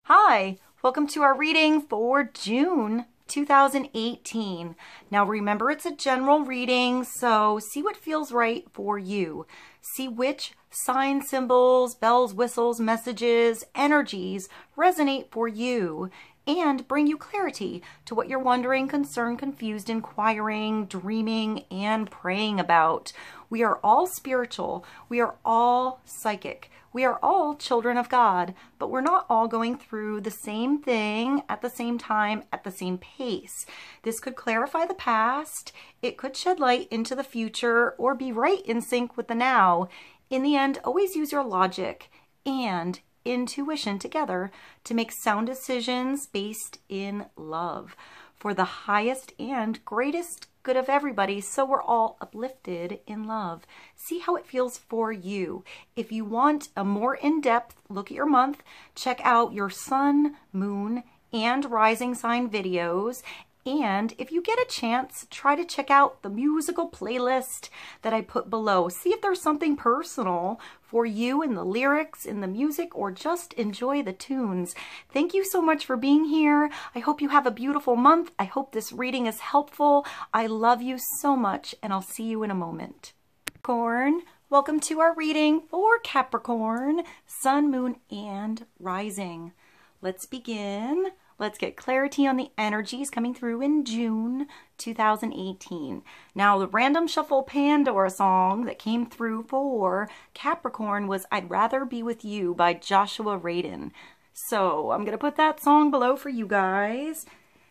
Hi, welcome to our reading for June 2018. Now remember, it's a general reading, so see what feels right for you. See which sign symbols, bells, whistles, messages, energies resonate for you and bring you clarity to what you're wondering, concerned, confused, inquiring, dreaming, and praying about. We are all spiritual. We are all psychic. We are all children of God, but we're not all going through the same thing at the same time, at the same pace. This could clarify the past. It could shed light into the future or be right in sync with the now. In the end, always use your logic and intuition together to make sound decisions based in love for the highest and greatest good of everybody, so we're all uplifted in love. See how it feels for you. If you want a more in-depth look at your month, check out your sun, moon, and rising sign videos. And if you get a chance, try to check out the musical playlist that I put below. See if there's something personal for you in the lyrics, in the music, or just enjoy the tunes. Thank you so much for being here. I hope you have a beautiful month. I hope this reading is helpful. I love you so much, and I'll see you in a moment. Capricorn, welcome to our reading for Capricorn, sun, moon, and rising. Let's begin. Let's get clarity on the energies coming through in June 2018. Now, the random shuffle Pandora song that came through for Capricorn was I'd Rather Be With You by Joshua Radin. So I'm going to put that song below for you guys.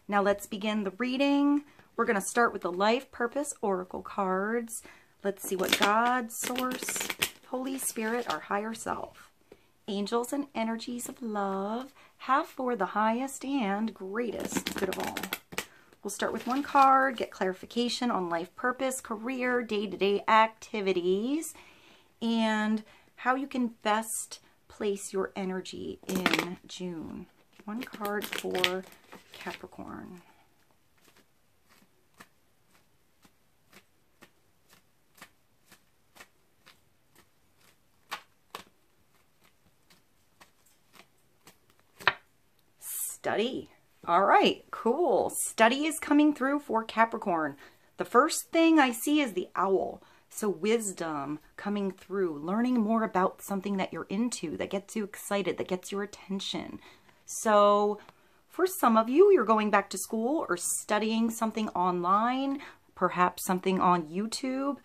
Now let's begin the reading. We're going to start with the Life Purpose Oracle cards. Let's see what God, Source, Holy Spirit, our higher self, angels and energies of love have for the highest and greatest good of all. We'll start with one card, get clarification on life purpose, career, day-to-day activities, and how you can best place your energy in June. One card for Capricorn. Study. All right, cool. Study is coming through for Capricorn. The first thing I see is the owl. So wisdom coming through, learning more about something that you're into, that gets you excited, that gets your attention. So for some of you, you're going back to school or studying something online, perhaps something on YouTube.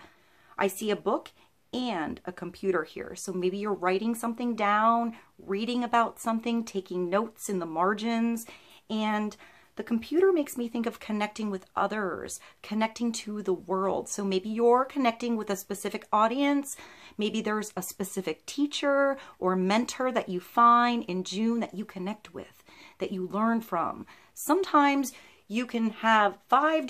I see a book and a computer here. So maybe you're writing something down, reading about something, taking notes in the margins, and the computer makes me think of connecting with others, connecting to the world. So maybe you're connecting with a specific audience. Maybe there's a specific teacher or mentor that you find in June that you connect with, that you learn from. Sometimes you can have five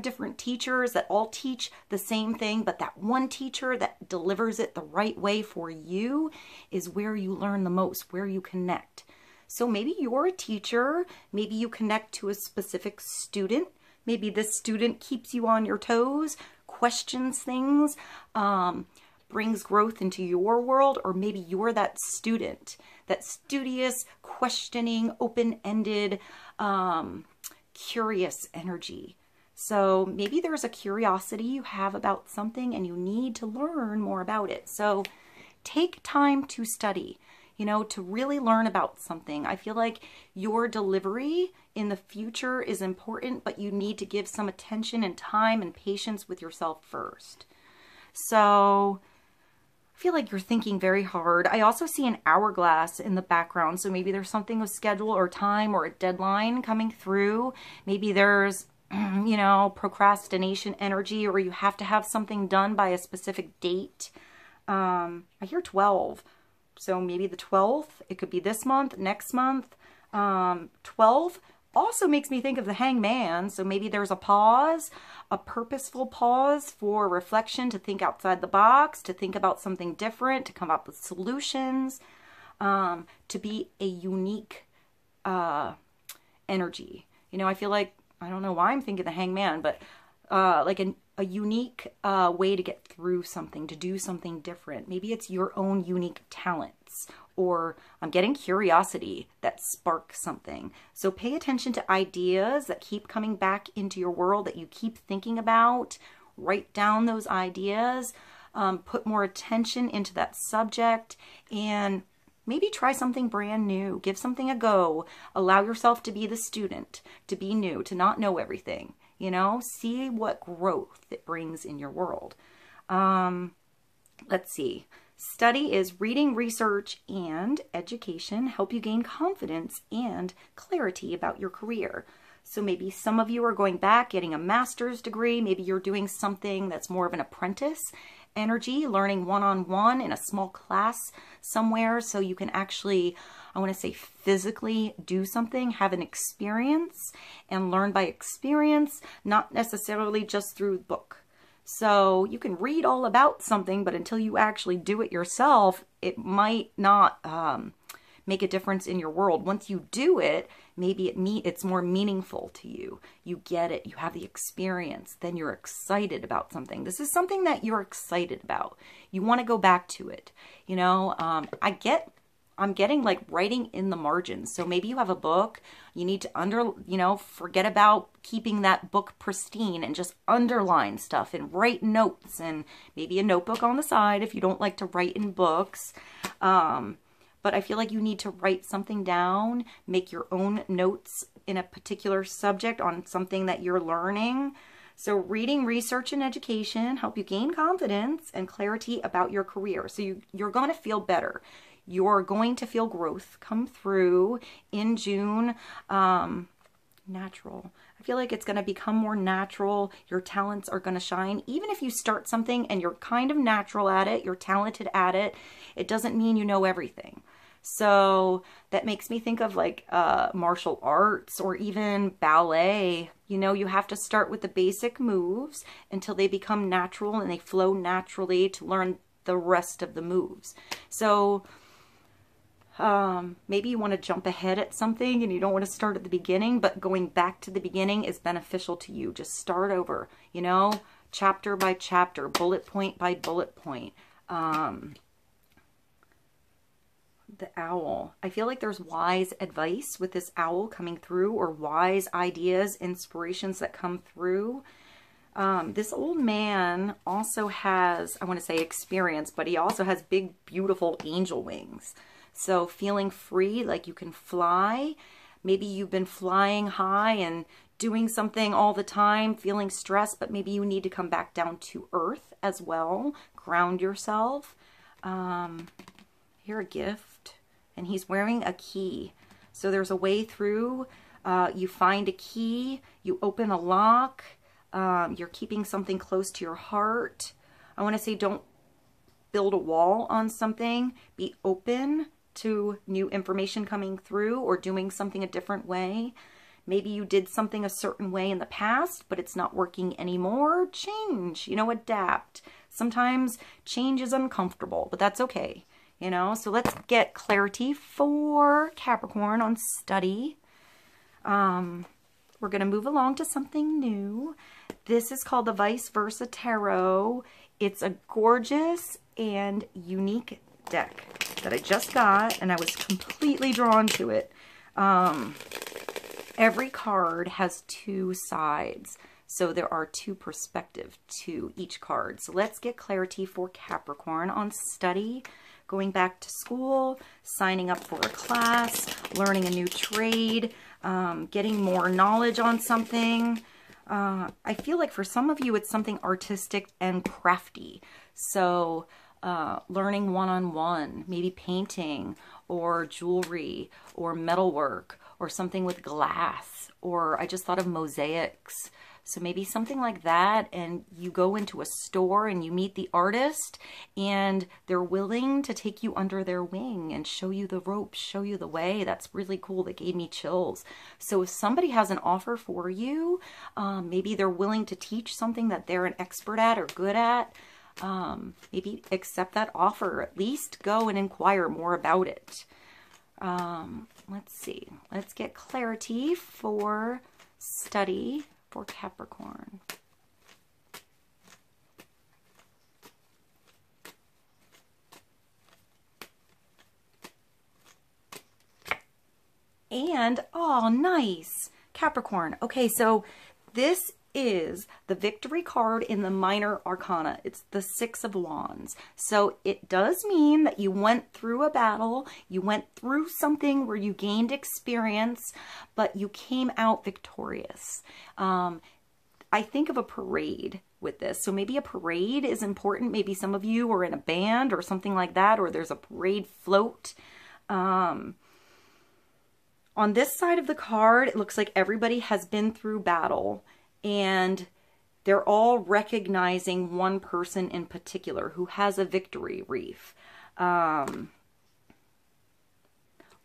different teachers that all teach the same thing, but that one teacher that delivers it the right way for you is where you learn the most, where you connect. So maybe you're a teacher, maybe you connect to a specific student, maybe this student keeps you on your toes, questions things, brings growth into your world, or maybe you're that student, that studious, questioning, open-ended, curious energy. So maybe there's a curiosity you have about something and you need to learn more about it. So take time to study, to really learn about something. I feel like your delivery in the future is important, but you need to give some attention and time and patience with yourself first. So I feel like you're thinking very hard. I also see an hourglass in the background. So maybe there's something with schedule or time or a deadline coming through. Maybe there's, procrastination energy, or you have to have something done by a specific date. I hear 12. So maybe the 12th, it could be this month, next month. 12 also makes me think of the hangman. So maybe there's a pause, a purposeful pause for reflection, to think outside the box, to think about something different, to come up with solutions, to be a unique energy. I feel like, I don't know why I'm thinking the hangman, but like a unique way to get through something, to do something different. Maybe it's your own unique talents or I'm getting curiosity that sparks something. So pay attention to ideas that keep coming back into your world that you keep thinking about. Write down those ideas, put more attention into that subject, and maybe try something brand new. Give something a go. Allow yourself to be the student, to be new, to not know everything. You know, see what growth it brings in your world. Let's see. Study is reading, research, and education help you gain confidence and clarity about your career. So maybe some of you are going back, getting a master's degree. Maybe you're doing something that's more of an apprentice energy, learning one-on-one in a small class somewhere so you can actually, I want to say, physically do something, have an experience, and learn by experience, not necessarily just through the book. So you can read all about something, but until you actually do it yourself, it might not make a difference in your world. Once you do it, maybe it's more meaningful to you. You get it. You have the experience. Then you're excited about something. This is something that you're excited about. You want to go back to it. You know, I'm getting like writing in the margins. So maybe you have a book, you need to forget about keeping that book pristine and just underline stuff and write notes, and maybe a notebook on the side if you don't like to write in books. But I feel like you need to write something down, make your own notes in a particular subject on something that you're learning. So reading, research, and education help you gain confidence and clarity about your career. So you're going to feel better. You're going to feel growth come through in June. Natural. I feel like it's going to become more natural. Your talents are going to shine. Even if you start something and you're kind of natural at it, you're talented at it, it doesn't mean you know everything. So that makes me think of like martial arts or even ballet. You know, you have to start with the basic moves until they become natural and they flow naturally to learn the rest of the moves. So maybe you want to jump ahead at something and you don't want to start at the beginning, but going back to the beginning is beneficial to you. Just start over, you know, chapter by chapter, bullet point by bullet point. The owl. I feel like there's wise advice with this owl coming through, or wise ideas, inspirations that come through. This old man also has, I want to say experience, but he also has big, beautiful angel wings. So feeling free, like you can fly. Maybe you've been flying high and doing something all the time, feeling stressed, but maybe you need to come back down to earth as well. Ground yourself. Here, a gift. And he's wearing a key. So there's a way through. You find a key. You open a lock. You're keeping something close to your heart. I want to say don't build a wall on something. Be open to new information coming through or doing something a different way. Maybe you did something a certain way in the past, but it's not working anymore. Change, you know, adapt. Sometimes change is uncomfortable, but that's okay, you know. So let's get clarity for Capricorn on study. We're going to move along to something new. This is called the Vice Versa Tarot. It's a gorgeous and unique deck that I just got, and I was completely drawn to it. Every card has two sides, so there are two perspectives to each card. So let's get clarity for Capricorn on study, going back to school, signing up for a class, learning a new trade, getting more knowledge on something. I feel like for some of you, it's something artistic and crafty. So learning one-on-one, maybe painting or jewelry or metalwork or something with glass, or I just thought of mosaics. So maybe something like that, and you go into a store and you meet the artist and they're willing to take you under their wing and show you the ropes, show you the way. That's really cool. That gave me chills. So if somebody has an offer for you, maybe they're willing to teach something that they're an expert at or good at, maybe accept that offer, at least go and inquire more about it. Let's see. Let's get clarity for study for Capricorn. And, oh, nice. Capricorn. Okay, so this is the victory card in the minor arcana. It's the Six of Wands. So it does mean that you went through a battle, you went through something where you gained experience, but you came out victorious. I think of a parade with this. So maybe a parade is important. Maybe some of you are in a band or something like that, or there's a parade float. On this side of the card, it looks like everybody has been through battle, and they're all recognizing one person in particular who has a victory wreath.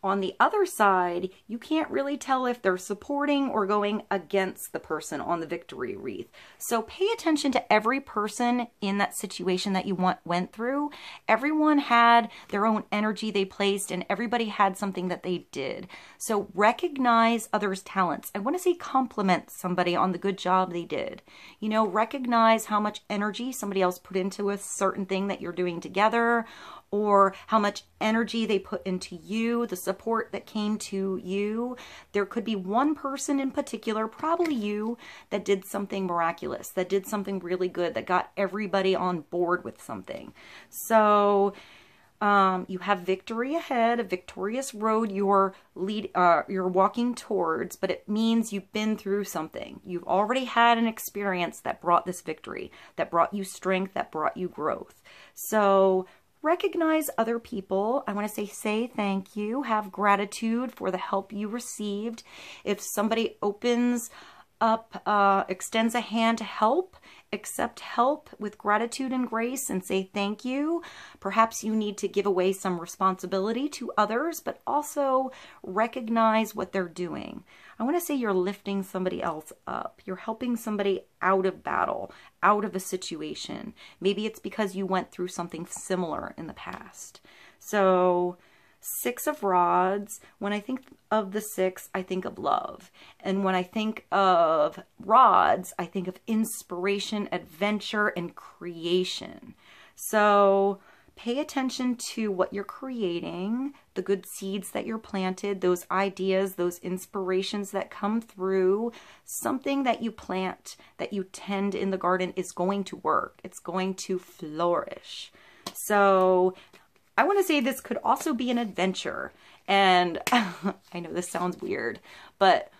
On the other side, you can't really tell if they're supporting or going against the person on the victory wreath. So pay attention to every person in that situation that you went through. Everyone had their own energy they placed, and everybody had something that they did. So recognize others' talents. I want to say compliment somebody on the good job they did. You know, recognize how much energy somebody else put into a certain thing that you're doing together, or how much energy they put into you, the support that came to you. There could be one person in particular, probably you, that did something miraculous, that did something really good, that got everybody on board with something. So you have victory ahead, a victorious road you're walking towards, but it means you've been through something. You've already had an experience that brought this victory, that brought you strength, that brought you growth. So recognize other people. I want to say thank you. Have gratitude for the help you received. If somebody opens up, extends a hand to help, accept help with gratitude and grace and say thank you. Perhaps you need to give away some responsibility to others, but also recognize what they're doing. I want to say you're lifting somebody else up. You're helping somebody out of battle, out of a situation. Maybe it's because you went through something similar in the past. So Six of Rods, when I think of the six, I think of love. And when I think of rods, I think of inspiration, adventure, and creation. So pay attention to what you're creating, the good seeds that you're planted, those ideas, those inspirations that come through. Something that you plant, that you tend in the garden is going to work. It's going to flourish. So I want to say this could also be an adventure. And I know this sounds weird, but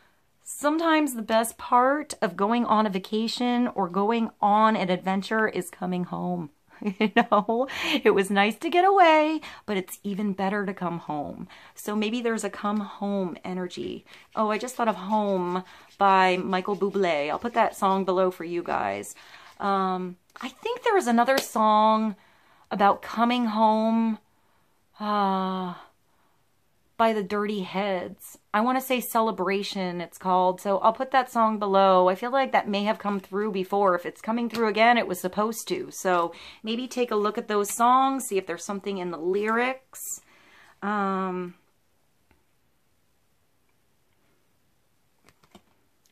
sometimes the best part of going on a vacation or going on an adventure is coming home. You know, it was nice to get away, but it's even better to come home. So maybe there's a come home energy. Oh, I just thought of Home by Michael Bublé. I'll put that song below for you guys. I think there is another song about coming home by the Dirty Heads. I want to say Celebration, it's called. So I'll put that song below. I feel like that may have come through before. If it's coming through again, it was supposed to. So maybe take a look at those songs, see if there's something in the lyrics. I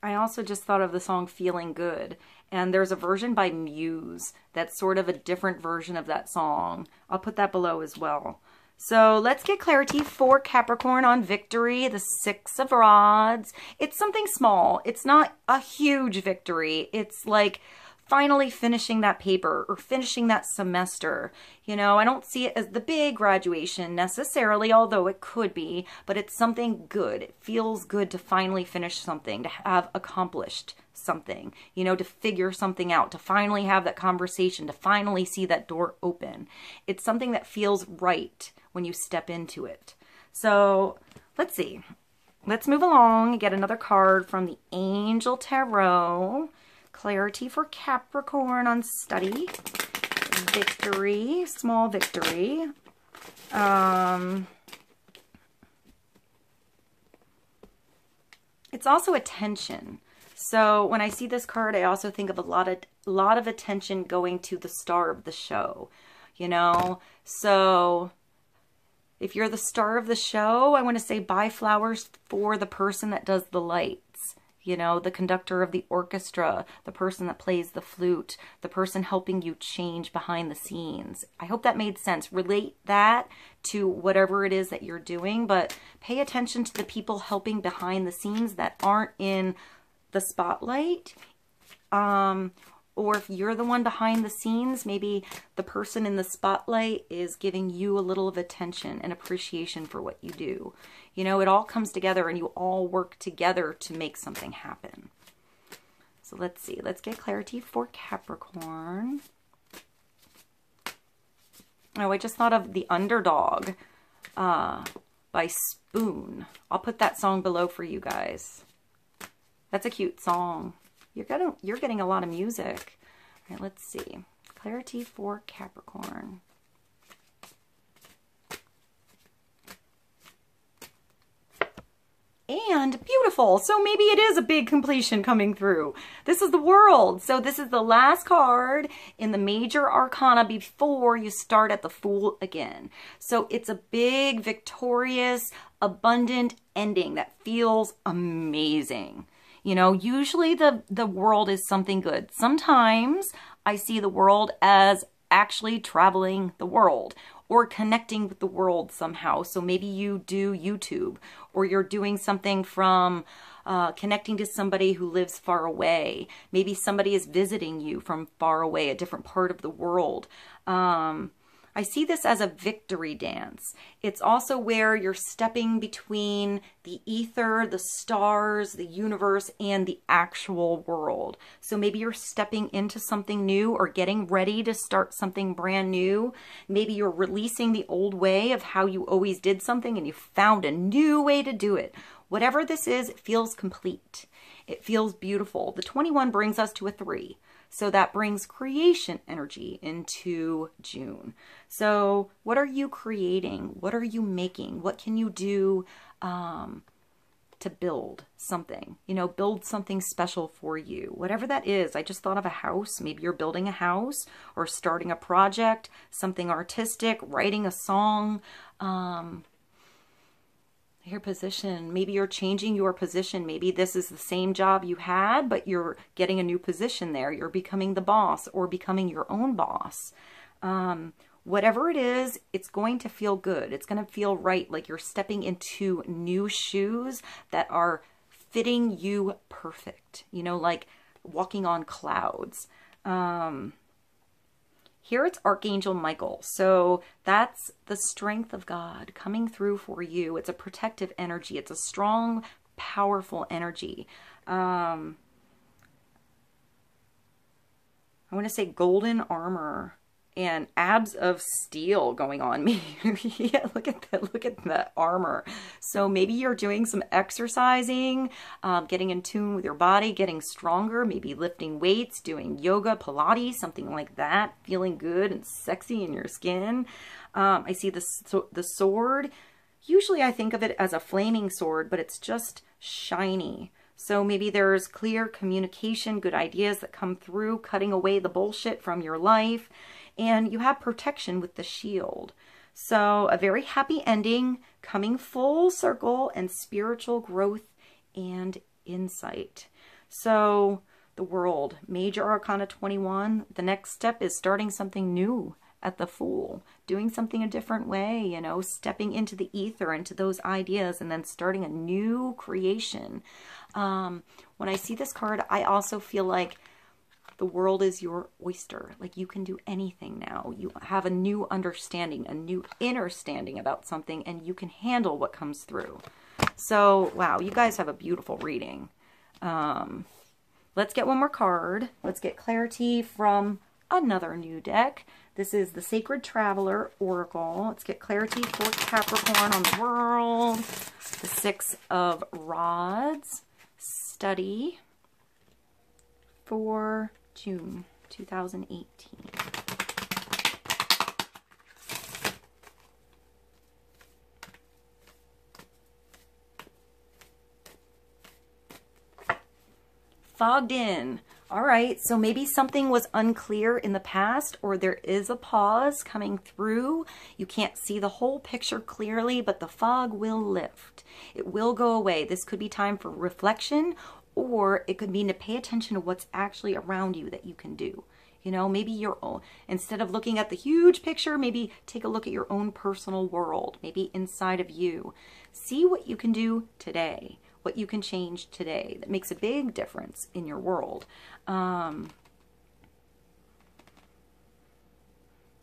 also just thought of the song Feeling Good. And there's a version by Muse that's sort of a different version of that song. I'll put that below as well. So let's get clarity for Capricorn on victory, the Six of Rods. It's something small. It's not a huge victory. It's like finally finishing that paper or finishing that semester. You know, I don't see it as the big graduation necessarily, although it could be, but it's something good. It feels good to finally finish something, to have accomplished something, you know, to figure something out, to finally have that conversation, to finally see that door open. It's something that feels right when you step into it. So let's see. Let's move along and get another card from the Angel Tarot. Clarity for Capricorn on study. Victory, small victory. It's also attention. So when I see this card, I also think of a lot of attention going to the star of the show, you know? So if you're the star of the show, I want to say buy flowers for the person that does the lights. You know, the conductor of the orchestra, the person that plays the flute, the person helping you change behind the scenes. I hope that made sense. Relate that to whatever it is that you're doing, but pay attention to the people helping behind the scenes that aren't in the spotlight. Or if you're the one behind the scenes, maybe the person in the spotlight is giving you a little of attention and appreciation for what you do. You know, it all comes together and you all work together to make something happen. So let's see. Let's get clarity for Capricorn. Oh, I just thought of The Underdog by Spoon. I'll put that song below for you guys. That's a cute song. You're getting a lot of music. All right, let's see. Clarity for Capricorn. And beautiful. So maybe it is a big completion coming through. This is the World. So this is the last card in the major arcana before you start at the Fool again. So it's a big, victorious, abundant ending that feels amazing. You know, usually the World is something good. Sometimes I see the World as actually traveling the world or connecting with the world somehow. So maybe you do YouTube, or you're doing something from connecting to somebody who lives far away. Maybe somebody is visiting you from far away, a different part of the world. I see this as a victory dance. It's also where you're stepping between the ether, the stars, the universe, and the actual world. So maybe you're stepping into something new or getting ready to start something brand new. Maybe you're releasing the old way of how you always did something and you found a new way to do it. Whatever this is, it feels complete. It feels beautiful. The 21 brings us to a 3. So that brings creation energy into June. So what are you creating? What are you making? What can you do to build something? You know, build something special for you. Whatever that is. I just thought of a house. Maybe you're building a house or starting a project, something artistic, writing a song. Your position. Maybe you're changing your position. Maybe this is the same job you had, but you're getting a new position there. You're becoming the boss or becoming your own boss. Whatever it is, it's going to feel good. It's going to feel right, like you're stepping into new shoes that are fitting you perfect. You know, like walking on clouds. Here it's Archangel Michael. So that's the strength of God coming through for you. It's a protective energy. It's a strong, powerful energy. I want to say golden armor and abs of steel going on me. Yeah, look at that. Look at that armor. So maybe you're doing some exercising, getting in tune with your body, getting stronger, maybe lifting weights, doing yoga, Pilates, something like that, feeling good and sexy in your skin. I see the sword. Usually I think of it as a flaming sword, but it's just shiny. So maybe there's clear communication, good ideas that come through, cutting away the bullshit from your life. And you have protection with the shield. So a very happy ending, coming full circle, and spiritual growth and insight. So the World, Major Arcana 21, the next step is starting something new at the Fool, doing something a different way, you know, stepping into the ether, into those ideas, and then starting a new creation. When I see this card, I also feel like the world is your oyster. Like you can do anything now. You have a new understanding, a new inner standing about something, and you can handle what comes through. So, wow, you guys have a beautiful reading. Let's get one more card. Let's get clarity from another new deck. This is the Sacred Traveler Oracle. Let's get clarity for Capricorn on the World. The 6 of Rods. Study for June 2018. Fogged in. All right, so maybe something was unclear in the past, or there is a pause coming through. You can't see the whole picture clearly, but the fog will lift. It will go away. This could be time for reflection, or it could mean to pay attention to what's actually around you that you can do. You know, maybe your own, instead of looking at the huge picture, maybe take a look at your own personal world, maybe inside of you. See what you can do today, what you can change today that makes a big difference in your world.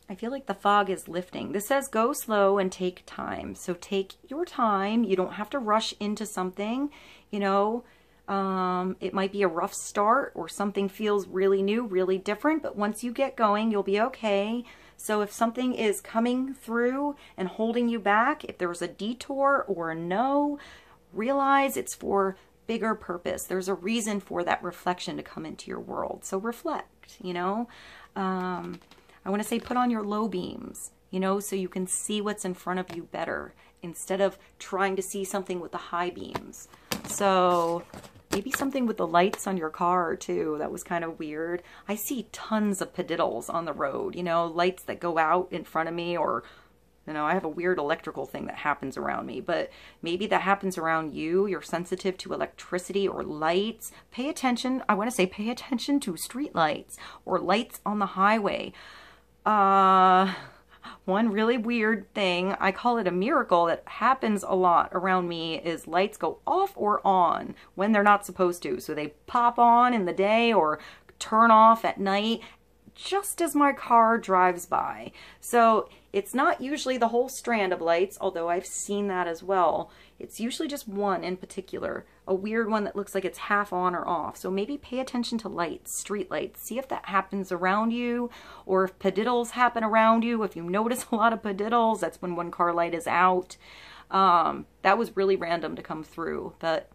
I feel like the fog is lifting. This says go slow and take time. So take your time. You don't have to rush into something, you know. It might be a rough start or something feels really new, really different, but once you get going, you'll be okay. So if something is coming through and holding you back, if there was a detour or a no, realize it's for bigger purpose. There's a reason for that reflection to come into your world. So reflect, you know. I want to say put on your low beams, you know, so you can see what's in front of you better instead of trying to see something with the high beams. So maybe something with the lights on your car too. That was kind of weird. I see tons of padiddles on the road, you know, lights that go out in front of me, or, you know, I have a weird electrical thing that happens around me, but maybe that happens around you. You're sensitive to electricity or lights. Pay attention. I want to say pay attention to street lights or lights on the highway. One really weird thing, I call it a miracle that happens a lot around me, is lights go off or on when they're not supposed to. So they pop on in the day or turn off at night just as my car drives by. So it's not usually the whole strand of lights, although I've seen that as well. It's usually just one in particular, a weird one that looks like it's half on or off. So maybe pay attention to lights, street lights. See if that happens around you, or if padiddles happen around you. If you notice a lot of padiddles, that's when one car light is out. That was really random to come through, but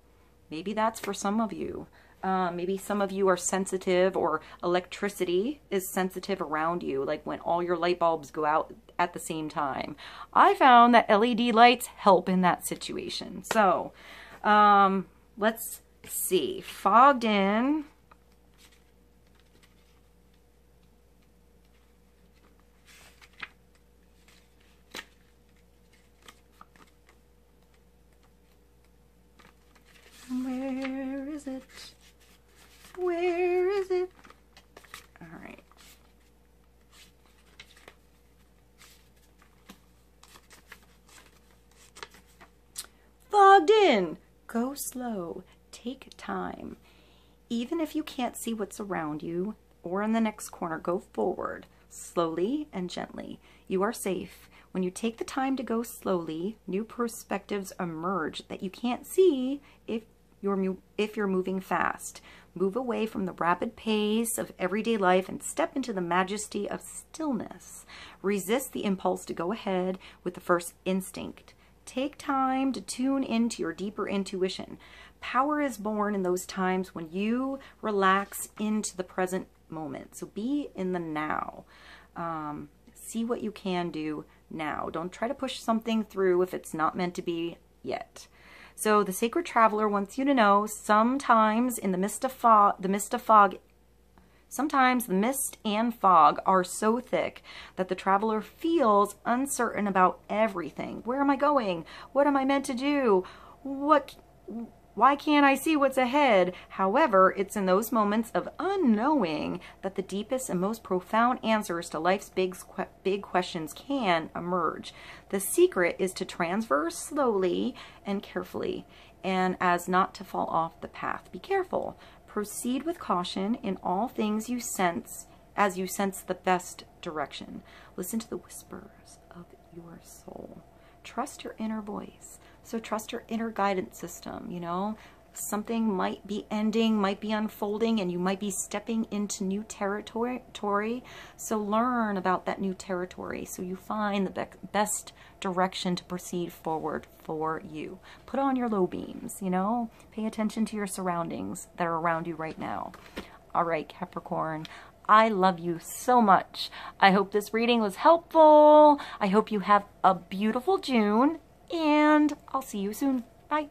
maybe that's for some of you. Maybe some of you are sensitive, or electricity is sensitive around you, like when all your light bulbs go out at the same time. I found that LED lights help in that situation. So let's see. Fogged in. Where is it? Where is it? All right. Fogged in. Go slow. Take time. Even if you can't see what's around you or in the next corner, go forward slowly and gently. You are safe. When you take the time to go slowly, new perspectives emerge that you can't see if you're moving fast. Move away from the rapid pace of everyday life and step into the majesty of stillness. Resist the impulse to go ahead with the first instinct. Take time to tune into your deeper intuition. Power is born in those times when you relax into the present moment. So be in the now. See what you can do now. Don't try to push something through if it's not meant to be yet. So the Sacred Traveler wants you to know, sometimes in the mist and fog are so thick that the traveler feels uncertain about everything. Where am I going? What am I meant to do? Why can't I see what's ahead? However, it's in those moments of unknowing that the deepest and most profound answers to life's big questions can emerge. The secret is to transverse slowly and carefully, and as not to fall off the path. Be careful. Proceed with caution in all things you sense, as you sense the best direction. Listen to the whispers of your soul. Trust your inner voice. So trust your inner guidance system, you know. Something might be ending, might be unfolding, and you might be stepping into new territory. So learn about that new territory so you find the best direction to proceed forward for you. Put on your low beams, you know. Pay attention to your surroundings that are around you right now. All right, Capricorn. I love you so much. I hope this reading was helpful. I hope you have a beautiful June, and I'll see you soon. Bye.